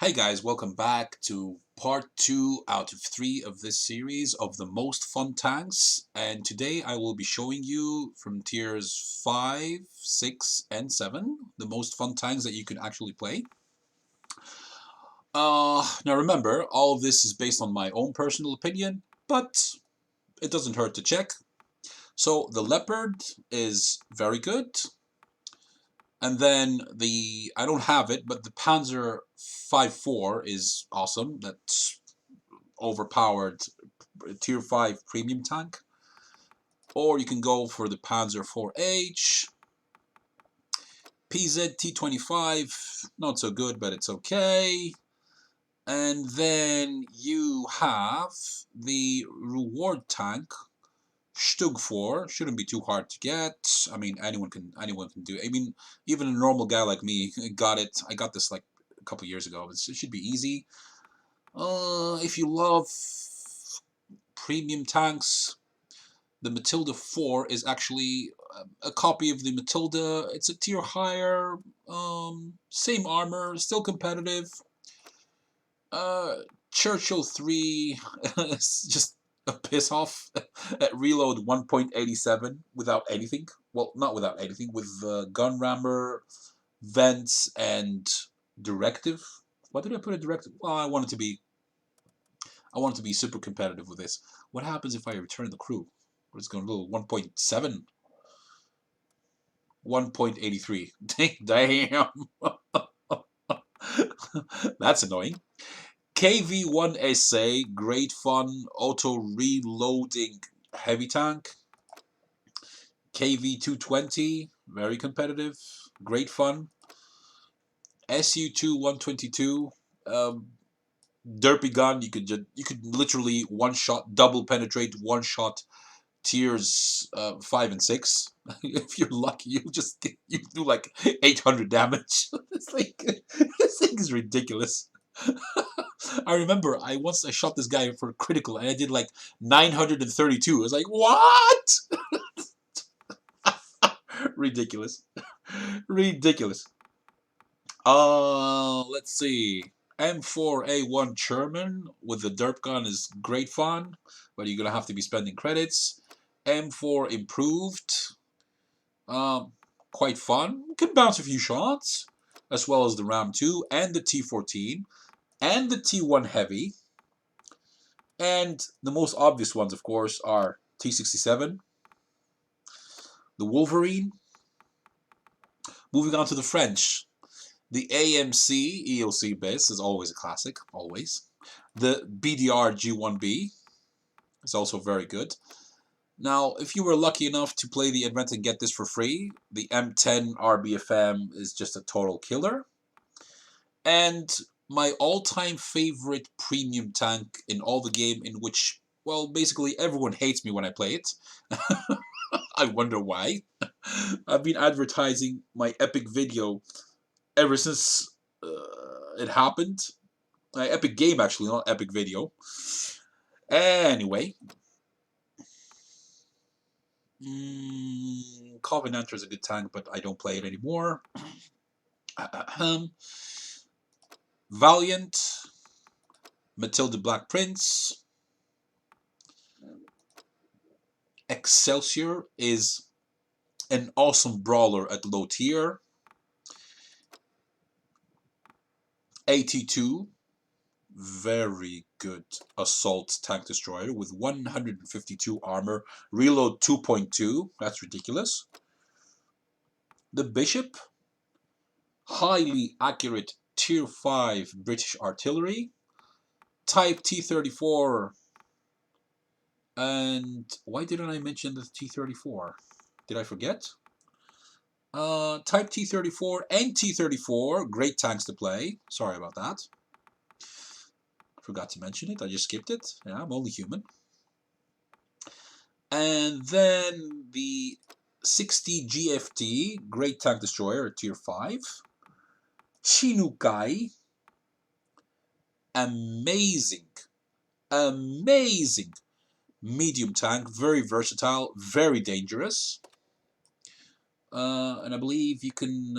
Hey guys, welcome back to part 2 out of 3 of this series of the most fun tanks. And today I will be showing you from tiers 5, 6, and 7 the most fun tanks that you can actually play. Now remember, all of this is based on my own personal opinion, but it doesn't hurt to check. So the Leopard is very good. And then I don't have it, but the Panzer 5.4 is awesome. That's overpowered tier 5 premium tank. Or you can go for the Panzer 4H. PZ T25, not so good, but it's okay. And then you have the reward tank, Stug 4. Shouldn't be too hard to get. I mean, anyone can do it. I mean, even a normal guy like me got it. I got this like a couple years ago. It should be easy. If you love premium tanks, the Matilda 4 is actually a copy of the Matilda. It's a tier higher, same armor, still competitive. Churchill 3 is just a piss off at reload 1.87 without anything. Well, not without anything, with gun rammer, vents, and directive. Why did I put a directive? Well, I wanted to be super competitive with this. What happens if I return the crew? It's going to go 1.7, 1.83. Damn. That's annoying. KV-1SA, great fun, auto reloading heavy tank. KV-220, very competitive, great fun. SU-2 122, derpy gun. You could literally one shot, double penetrate, one shot tiers 5 and 6. If you're lucky, you do like 800 damage. It's like this thing is ridiculous. I remember I shot this guy for critical and I did like 932. I was like, what? Ridiculous. Ridiculous. Let's see. M4A1 Sherman with the derp gun is great fun, but you're gonna have to be spending credits. M4 improved, quite fun. Can bounce a few shots, as well as the Ram 2 and the T14 and the T1 Heavy. And the most obvious ones, of course, are T67, the Wolverine. Moving on to the French. The AMC EOC base is always a classic, always. The BDR G1B is also very good. Now, if you were lucky enough to play the event and get this for free, the M10 RBFM is just a total killer. And my all-time favorite premium tank in all the game, in which, well, basically everyone hates me when I play it. I wonder why. I've been advertising my epic video ever since it happened. Epic game, actually, not epic video. Anyway. Covenanter is a good tank, but I don't play it anymore. Valiant. Matilda Black Prince. Excelsior is an awesome brawler at low tier. AT2, very good assault tank destroyer with 152 armor, reload 2.2, that's ridiculous. The Bishop, highly accurate tier 5 British artillery. Type T34, and why didn't I mention the T34? Did I forget? Type T34 and T34, great tanks to play. Sorry about that. Forgot to mention it. I just skipped it. Yeah, I'm only human. And then the 60 GFT, great tank destroyer at tier 5. Chinukai, amazing, amazing medium tank, very versatile, very dangerous. And I believe you can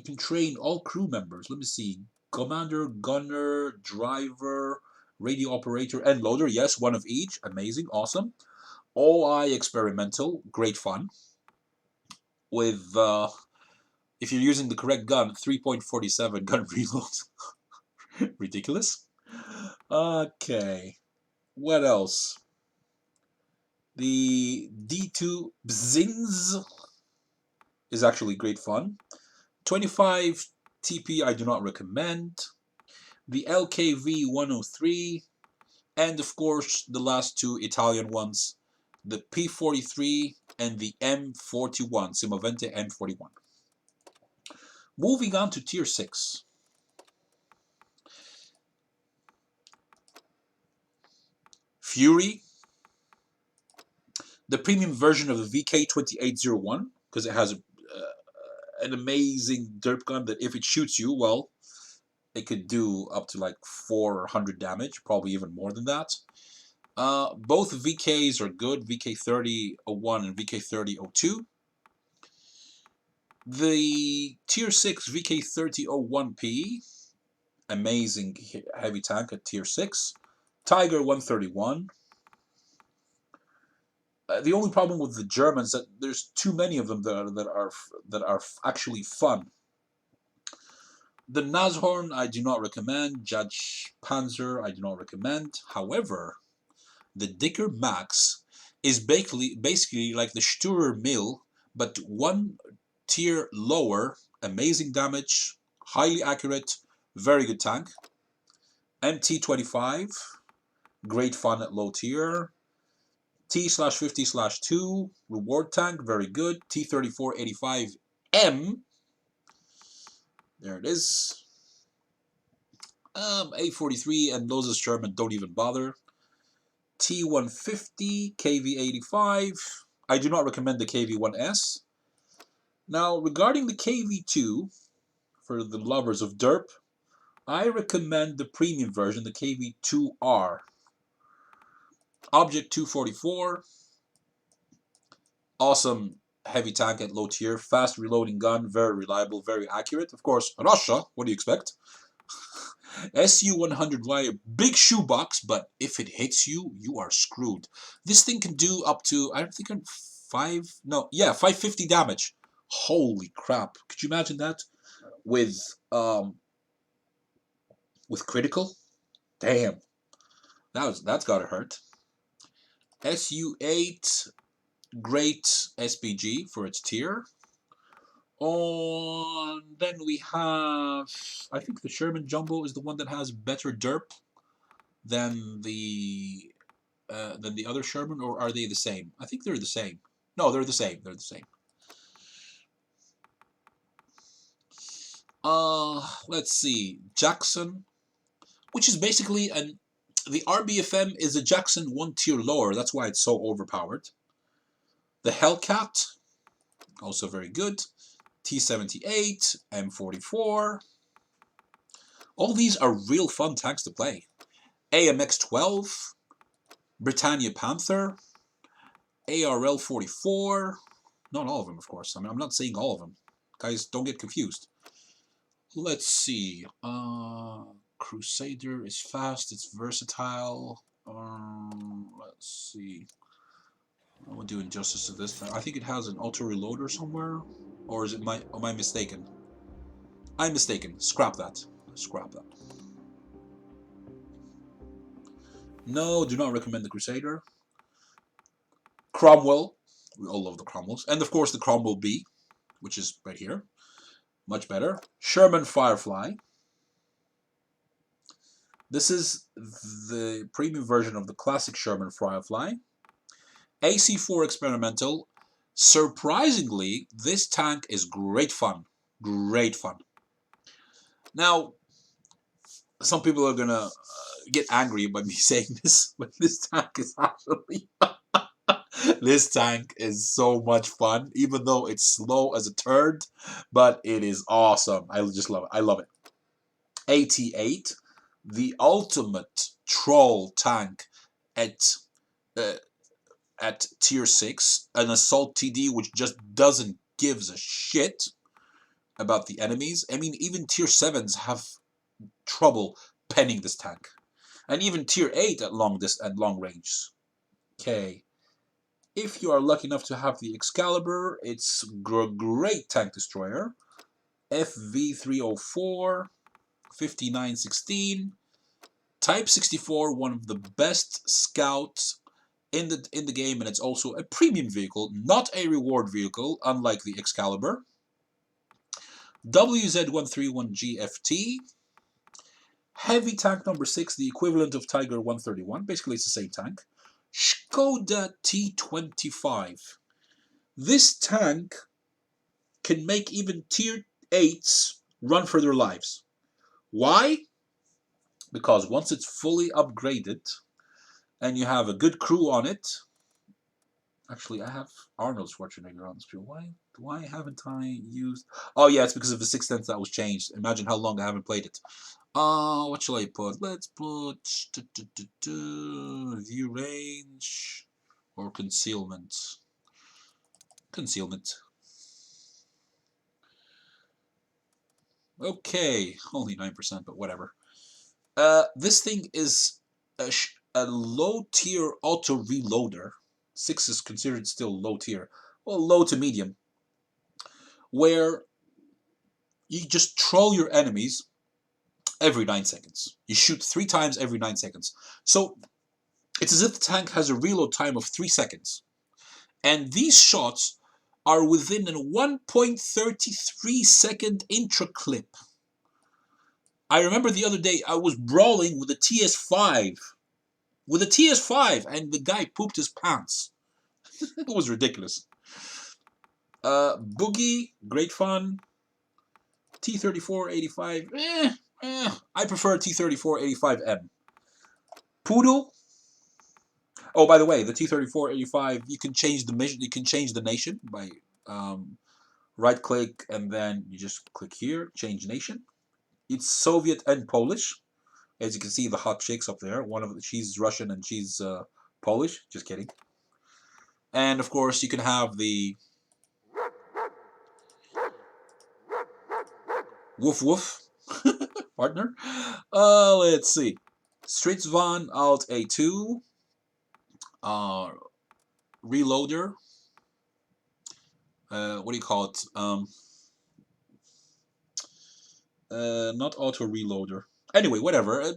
You can train all crew members. Let me see. Commander, gunner, driver, radio operator, and loader. Yes, one of each. Amazing. Awesome. All-eye experimental. Great fun. With, if you're using the correct gun, 3.47 gun reload. Ridiculous. Okay. What else? The D2 PZInz is actually great fun. 25 TP I do not recommend. The LKV 103, and of course the last two Italian ones, the P43 and the M41, Semovente M41. Moving on to Tier 6. Fury, the premium version of the VK2801, because it has an amazing derp gun that if it shoots you, well, it could do up to like 400 damage, probably even more than that. Both VKs are good, VK3001 and VK3002. The Tier 6 VK3001P, amazing heavy tank at Tier 6. Tiger 131. The only problem with the Germans that there's too many of them that are actually fun. The Nashorn I do not recommend. Judge Panzer I do not recommend. However, the Dicker Max is basically like the Sturer Mill, but one tier lower. Amazing damage, highly accurate, very good tank. MT25, great fun at low tier. T/50/2, reward tank, very good. T3485M, there it is. A43 and those Sherman don't even bother. T150, KV85. I do not recommend the KV1S. Now, regarding the KV2, for the lovers of derp, I recommend the premium version, the KV2R. Object 244. Awesome heavy tank at low tier. Fast reloading gun. Very reliable. Very accurate. Of course, Russia. What do you expect? SU-100 wire. Big shoebox, but if it hits you, you are screwed. This thing can do up to, I don't think, 550 damage. Holy crap. Could you imagine that? With critical? Damn. That's gotta hurt. SU-8, great SPG for its tier. Then we have, I think the Sherman Jumbo is the one that has better derp than the other Sherman, or are they the same? I think they're the same. No, they're the same. They're the same. Let's see, Jackson, which is basically the RBFM is a Jackson one tier lower. That's why it's so overpowered. The Hellcat, also very good. T78, M44. All these are real fun tanks to play. AMX-12, Bretagne Panther, ARL-44. Not all of them, of course. I mean, I'm not saying all of them. Guys, don't get confused. Let's see. Crusader is fast. It's versatile. Let's see. I won't do injustice to this. I think it has an auto reloader somewhere. Or is it am I mistaken? I'm mistaken. Scrap that. Scrap that. No, do not recommend the Crusader. Cromwell. We all love the Cromwells. And of course the Cromwell B, which is right here. Much better. Sherman Firefly. This is the premium version of the classic Sherman Firefly. AC4 experimental. Surprisingly, this tank is great fun. Great fun. Now, some people are gonna get angry by me saying this, but this tank is actually this tank is so much fun, even though it's slow as a turd, but it is awesome. I just love it. I love it. 88, the ultimate troll tank at tier 6, an assault TD which just doesn't gives a shit. about the enemies. I mean, even tier 7s have trouble penning this tank. And even tier 8 at long range. Okay. If you are lucky enough to have the Excalibur, it's a great tank destroyer. FV304, 5916. Type 64, one of the best scouts in the game, and it's also a premium vehicle, not a reward vehicle, unlike the Excalibur. WZ131GFT. Heavy tank number 6, the equivalent of Tiger 131. Basically, it's the same tank. Skoda T25. This tank can make even tier 8s run for their lives. Why? Because once it's fully upgraded and you have a good crew on it. Actually, I have Arnold Schwarzenegger on the screen. Why haven't I used... Oh yeah, it's because of the 6th Sense that was changed. Imagine how long I haven't played it. What shall I put? Let's put view range or concealment. Concealment. Okay, only 9%, but whatever. This thing is a low tier auto reloader. 6 is considered still low tier. Well, low to medium. Where you just troll your enemies every 9 seconds. You shoot 3 times every 9 seconds. So it's as if the tank has a reload time of 3 seconds. And these shots are within a 1.33 second intra clip. I remember the other day I was brawling with a TS5. With a TS5, and the guy pooped his pants. It was ridiculous. B.U.G.I, great fun. T3485, I prefer T3485M. Pudel. Oh, by the way, the T3485, you can change the mission. You can change the nation by right click and then you just click here, change nation. It's Soviet and Polish. As you can see, the hot chicks up there. She's Russian and she's Polish. Just kidding. And of course, you can have the woof woof partner. Let's see. Strv Alt A2. Reloader. What do you call it? Not auto reloader. Anyway, whatever.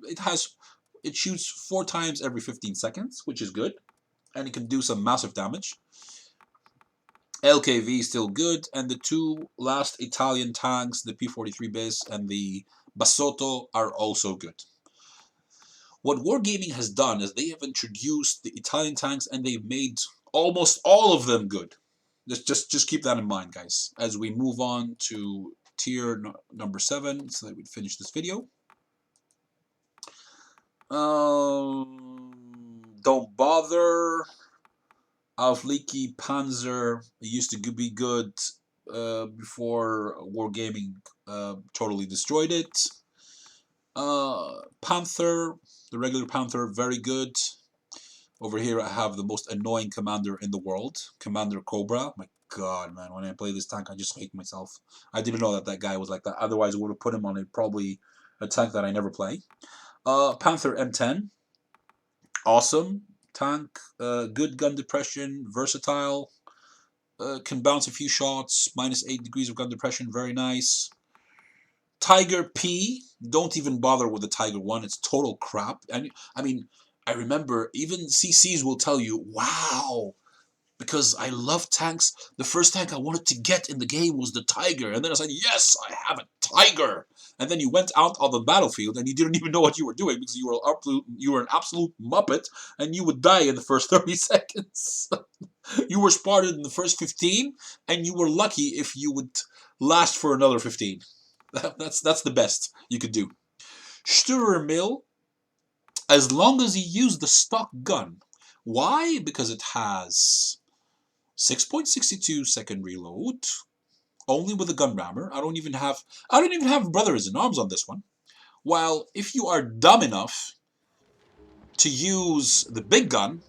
It shoots 4 times every 15 seconds, which is good, and it can do some massive damage. LKV is still good, and the 2 last Italian tanks, the P43 Bis and the Bassotto, are also good. What Wargaming has done is they have introduced the Italian tanks, and they've made almost all of them good. Just keep that in mind, guys, as we move on to tier number 7, so that we'd finish this video. Don't bother. Aufliki Panzer used to be good before Wargaming totally destroyed it. Panther, the regular Panther, very good. Over here I have the most annoying commander in the world, Commander Cobra. My god, man, when I play this tank I just hate myself. I didn't know that guy was like that, otherwise I would have put him on probably a tank that I never play. Panther M10, awesome tank, good gun depression, versatile, can bounce a few shots, -8 degrees of gun depression, very nice. Tiger P, don't even bother with the Tiger 1, it's total crap. And I mean, I remember even CCs will tell you, wow, because I love tanks. The first tank I wanted to get in the game was the Tiger. And then I said, yes, I have a Tiger. And then you went out on the battlefield and you didn't even know what you were doing because you were an absolute muppet and you would die in the first 30 seconds. You were spotted in the first 15 and you were lucky if you would last for another 15. That's the best you could do. Strv, as long as you use the stock gun. Why? Because it has 6.62 second reload, only with a gun rammer. I don't even have brothers in arms on this one. While if you are dumb enough to use the big gun,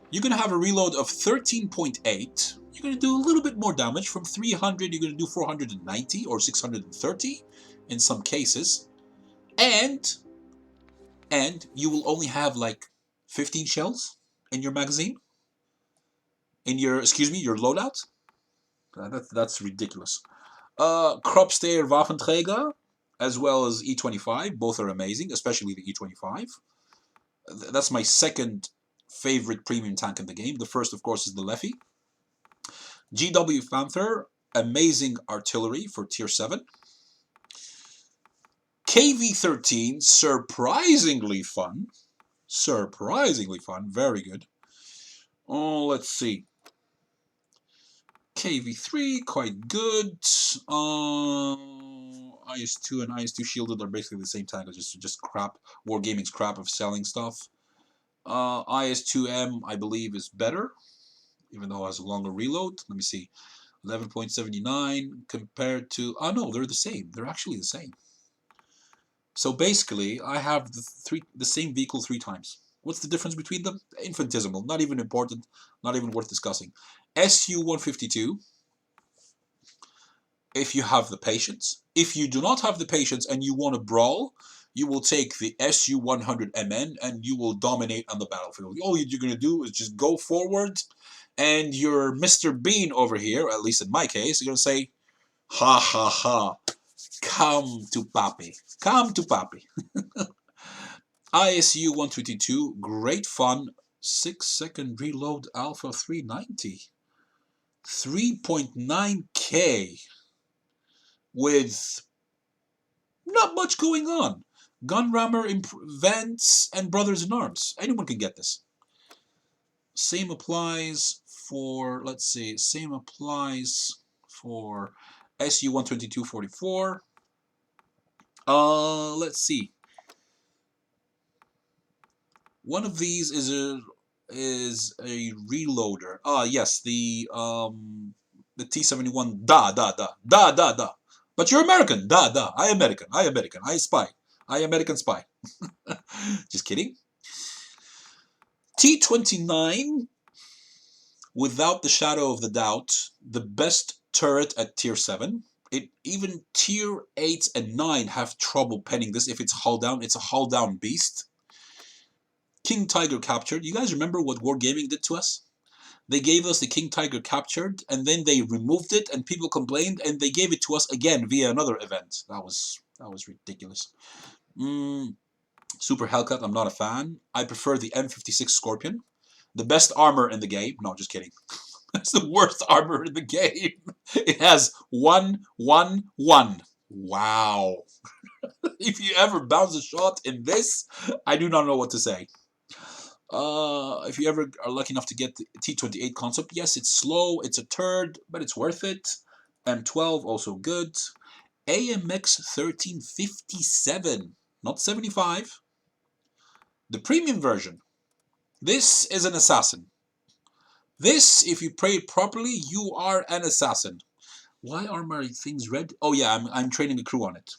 you're gonna have a reload of 13.8 you're going to do a little bit more damage. From 300, you're going to do 490 or 630 in some cases. And you will only have like 15 shells in your magazine. In your, excuse me, your loadout. That's ridiculous. Kropsteer Waffenträger, as well as E25. Both are amazing, especially the E25. That's my second favorite premium tank in the game. The first, of course, is the Leffy. GW Panther, amazing artillery for tier 7. KV-13, surprisingly fun. Surprisingly fun, very good. Oh, let's see. KV-3, quite good. IS-2 and IS-2 Shielded are basically the same tank, just crap. Wargaming's crap of selling stuff. IS-2M, I believe, is better, even though it has a longer reload. Let me see. 11.79 compared to... Oh, no, they're the same. They're actually the same. So basically, I have the same vehicle 3 times. What's the difference between them? Infinitesimal. Not even important. Not even worth discussing. SU-152, if you have the patience. If you do not have the patience and you want to brawl, you will take the SU-100MN and you will dominate on the battlefield. All you're going to do is just go forward, and your Mr. Bean over here, at least in my case, you're going to say, ha ha ha, come to papi, come to papi. ISU-122, great fun, 6-second reload Alpha 390. 3.9k with not much going on. Gunrammer events and Brothers in Arms. Anyone can get this. Same applies for, let's see, same applies for SU-122-44. Let's see. One of these is a reloader. Yes, the T-71. Da. But you're American. Da. I American. I spy. I American spy. Just kidding. T-29, without the shadow of the doubt, the best turret at tier 7. Even tier 8 and 9 have trouble penning this if it's hull down. It's a hull down beast. King Tiger captured. You guys remember what Wargaming did to us? They gave us the King Tiger captured, and then they removed it, and people complained, and they gave it to us again via another event. That was ridiculous. Super Hellcat, I'm not a fan. I prefer the M56 Scorpion. The best armor in the game. No, just kidding. It's the worst armor in the game. It has 1-1-1. Wow. If you ever bounce a shot in this, I do not know what to say. If you ever are lucky enough to get the T28 concept, yes, it's slow, it's a turd, but it's worth it. M12, also good. AMX 1357, not 75. The premium version. This is an assassin. This, if you play it properly, you are an assassin. Why are my things red? Oh yeah, I'm training a crew on it.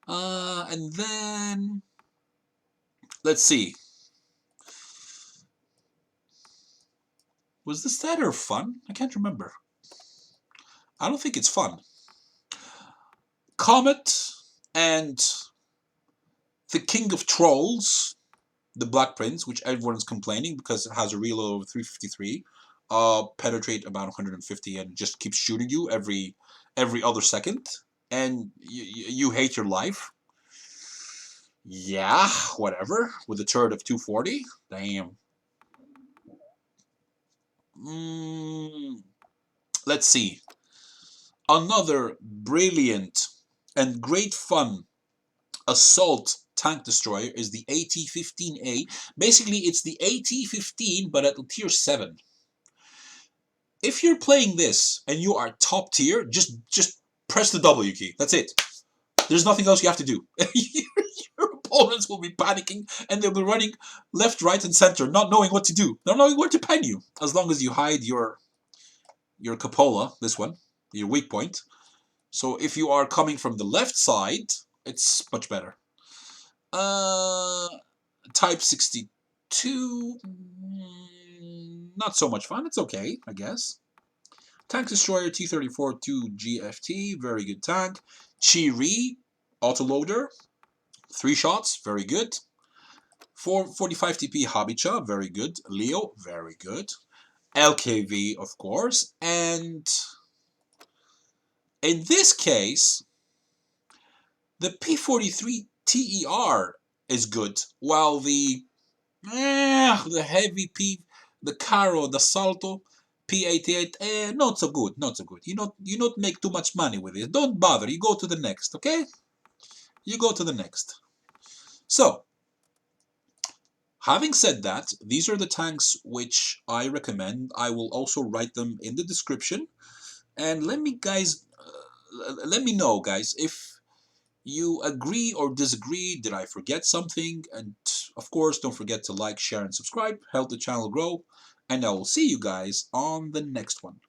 And then, let's see. Was this that or fun? I can't remember. I don't think it's fun. Comet and the King of Trolls, the Black Prince, which everyone's complaining because it has a reload of 353, penetrate about 150 and just keeps shooting you every other second, and you hate your life. Yeah, whatever. With a turret of 240, damn. Let's see. Another brilliant and great fun assault tank destroyer is the AT-15A. Basically, it's the AT-15, but at tier 7. If you're playing this and you are top tier, just press the W key. That's it. There's nothing else you have to do. Your opponents will be panicking and they'll be running left, right, and center, not knowing what to do, not knowing where to pen you. As long as you hide your cupola, this one, your weak point. So if you are coming from the left side, it's much better. Type 62, not so much fun. It's okay, I guess. Tank Destroyer T-34 2GFT, very good tank. Chiri, autoloader, 3 shots, very good. 445 TP Habicha, very good. Leo, very good. LKV, of course. And in this case, the P43 TER is good, while the heavy the Caro, the Salto, P88, not so good, not so good. You not make too much money with it. Don't bother. You go to the next, okay? You go to the next. So, having said that, these are the tanks which I recommend. I will also write them in the description. And let me know, guys, if you agree or disagree. Did I forget something? And of course, don't forget to like, share, and subscribe. Help the channel grow. And I will see you guys on the next one.